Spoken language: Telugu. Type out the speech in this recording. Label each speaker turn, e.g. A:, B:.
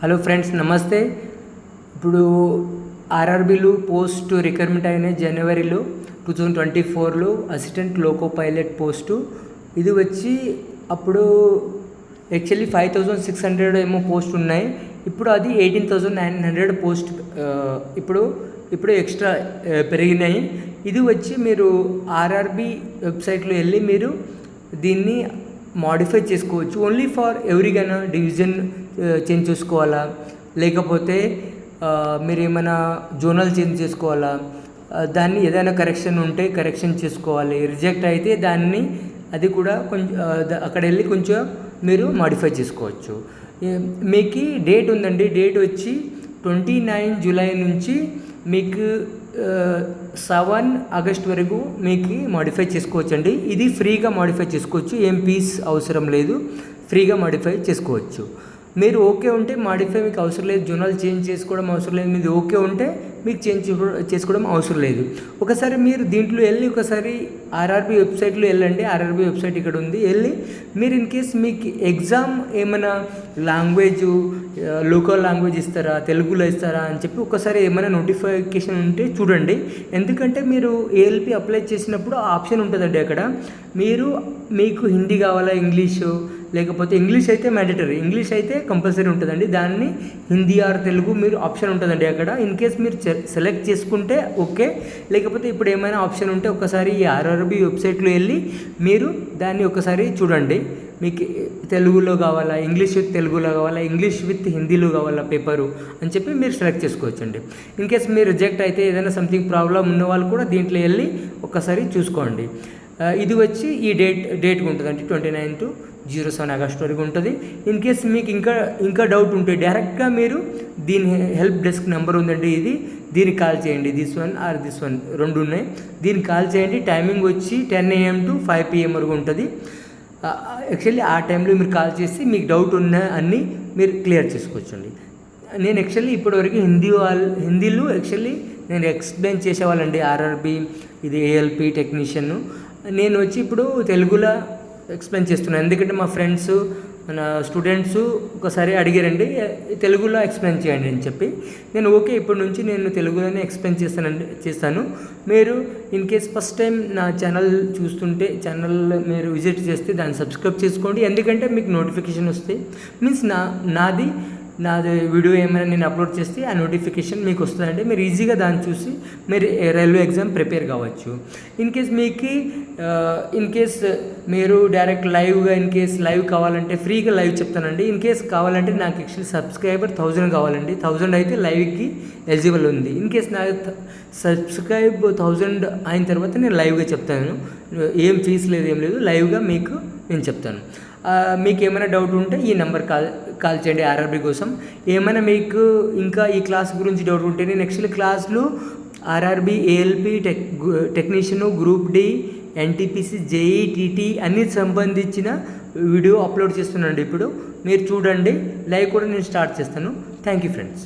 A: హలో ఫ్రెండ్స్, నమస్తే. ఇప్పుడు ఆర్ఆర్బీలు పోస్ట్ రిక్రూట్మెంట్ అయినాయి జనవరిలో 2024లో అసిస్టెంట్ లోకో పైలట్ పోస్టు. ఇది వచ్చి అప్పుడు యాక్చువల్లీ 5600 ఏమో పోస్ట్ ఉన్నాయి. ఇప్పుడు అది 18900 పోస్ట్ ఇప్పుడు ఎక్స్ట్రా పెరిగినాయి. ఇది వచ్చి మీరు ఆర్ఆర్బీ వెబ్సైట్లో వెళ్ళి మీరు దీన్ని మాడిఫై చేసుకోవచ్చు. ఓన్లీ ఫర్ ఎవరికైనా డివిజన్ చేంజ్ చేసుకోవాలా, లేకపోతే మీరు ఏమైనా జోనల్ చేంజ్ చేసుకోవాలా, దాన్ని ఏదైనా కరెక్షన్ ఉంటే కరెక్షన్ చేసుకోవాలి. రిజెక్ట్ అయితే దాన్ని అది కూడా కొంచెం అక్కడ వెళ్ళి కొంచెం మీరు మాడిఫై చేసుకోవచ్చు. మీకు డేట్ ఉందండి. డేట్ వచ్చి 29 జూలై నుంచి మీకు 7 ఆగస్ట్ వరకు మీకు మాడిఫై చేసుకోవచ్చండి. ఇది ఫ్రీగా మాడిఫై చేసుకోవచ్చు, ఏం ఫీస్ అవసరం లేదు, ఫ్రీగా మాడిఫై చేసుకోవచ్చు. మీరు ఓకే ఉంటే మాడిఫై మీకు అవసరం లేదు, జోనల్ చేంజ్ చేసుకోవడం అవసరం లేదు. మీరు ఓకే ఉంటే మీకు చేంజ్ చేసుకోవడం అవసరం లేదు. ఒకసారి మీరు దీంట్లో వెళ్ళి ఒకసారి ఆర్ఆర్బీ వెబ్సైట్లో వెళ్ళండి. ఆర్ఆర్బీ వెబ్సైట్ ఇక్కడ ఉంది. వెళ్ళి మీరు ఇన్ కేస్ మీకు ఎగ్జామ్ ఏమైనా లాంగ్వేజ్ లోకల్ లాంగ్వేజ్ ఇస్తారా, తెలుగులో ఇస్తారా అని చెప్పి ఒకసారి ఏమైనా నోటిఫికేషన్ ఉంటే చూడండి. ఎందుకంటే మీరు ఏఎల్పి అప్లై చేసినప్పుడు ఆప్షన్ ఉంటుందండి. అక్కడ మీకు హిందీ కావాలా, ఇంగ్లీషు, లేకపోతే ఇంగ్లీష్ అయితే మ్యాండేటరీ, ఇంగ్లీష్ అయితే కంపల్సరీ ఉంటుందండి. దాన్ని హిందీ ఆర్ తెలుగు మీరు ఆప్షన్ ఉంటుందండి అక్కడ. ఇన్ కేస్ మీరు సెలెక్ట్ చేసుకుంటే ఓకే, లేకపోతే ఇప్పుడు ఏమైనా ఆప్షన్ ఉంటే ఒకసారి ఈ ఆర్ఆర్బీ వెబ్సైట్లో వెళ్ళి మీరు దాన్ని ఒకసారి చూడండి. మీకు తెలుగులో కావాలా, ఇంగ్లీష్ విత్ తెలుగులో కావాలా, ఇంగ్లీష్ విత్ హిందీలో కావాలా పేపరు అని చెప్పి మీరు సెలెక్ట్ చేసుకోవచ్చండి. ఇన్ కేస్ మీరు రిజెక్ట్ అయితే ఏదైనా సంథింగ్ ప్రాబ్లం ఉన్న వాళ్ళు కూడా దీంట్లో వెళ్ళి ఒకసారి చూసుకోండి. ఇది వచ్చి ఈ డేట్ ఉంటుందండి 29 ఆగస్ట్ వరకు ఉంటుంది. ఇన్ కేస్ మీకు ఇంకా డౌట్ ఉంటే డైరెక్ట్గా మీరు దీని హెల్ప్ డెస్క్ నెంబర్ ఉందండి, దీనికి కాల్ చేయండి. దిస్ వన్ రెండు ఉన్నాయి. దీనికి కాల్ చేయండి. టైమింగ్ వచ్చి 10 AM to 5 PM వరకు ఉంటుంది. యాక్చువల్లీ ఆ టైంలో మీరు కాల్ చేసి మీకు డౌట్ ఉన్న అన్నీ మీరు క్లియర్ చేసుకోవచ్చండి. నేను యాక్చువల్లీ ఇప్పటివరకు హిందీలో యాక్చువల్లీ నేను ఎక్స్ప్లెయిన్ చేసేవాళ్ళండి ఆర్ఆర్బీ, ఇది ఏఎల్పి టెక్నీషియన్. నేను వచ్చి ఇప్పుడు తెలుగులో ఎక్స్ప్లెయిన్ చేస్తున్నాను. ఎందుకంటే మా ఫ్రెండ్స్, మన స్టూడెంట్స్ ఒకసారి అడిగారండి తెలుగులో ఎక్స్ప్లెయిన్ చేయండి అని చెప్పి. నేను ఓకే, ఇప్పటి నుంచి నేను తెలుగులోనే ఎక్స్ప్లెయిన్ చేస్తాను. మీరు ఇన్ కేస్ ఫస్ట్ టైం నా ఛానల్ చూస్తుంటే, ఛానల్ మీరు విజిట్ చేస్తే దాన్ని సబ్స్క్రైబ్ చేసుకోండి. ఎందుకంటే మీకు నోటిఫికేషన్ వస్తాయి. మీన్స్ నాది వీడియో ఏమైనా నేను అప్లోడ్ చేస్తే ఆ నోటిఫికేషన్ మీకు వస్తుందంటే మీరు ఈజీగా దాన్ని చూసి మీరు రైల్వే ఎగ్జామ్ ప్రిపేర్ కావచ్చు. ఇన్ కేస్ మీరు డైరెక్ట్ లైవ్గా లైవ్ కావాలంటే ఫ్రీగా లైవ్ చెప్తానండి. ఇన్ కేస్ కావాలంటే నాకు యాక్చువల్లీ సబ్స్క్రైబర్ 1000 కావాలండి. 1000 అయితే లైవ్కి ఎలిజిబుల్ ఉంది. ఇన్ కేస్ నాకు సబ్స్క్రైబ్ 1000 అయిన తర్వాత నేను లైవ్గా చెప్తాను. ఏం ఫీజు లేదు, ఏం లేదు, లైవ్గా మీకు నేను చెప్తాను. మీకు ఏమైనా డౌట్ ఉంటే ఈ నెంబర్ కాల్ చేయండి ఆర్ఆర్బీ కోసం. ఏమైనా మీకు ఇంకా ఈ క్లాస్ గురించి డౌట్ ఉంటే నేను యాక్చువల్లీ క్లాస్లో RRB, ALP technician, group D, NTPC, JE, TT అన్ని సంబంధించిన వీడియో అప్లోడ్ చేస్తున్నాను. ఇప్పుడు మీరు చూడండి. లైవ్ కూడా నేను స్టార్ట్ చేస్తాను. Thank you friends.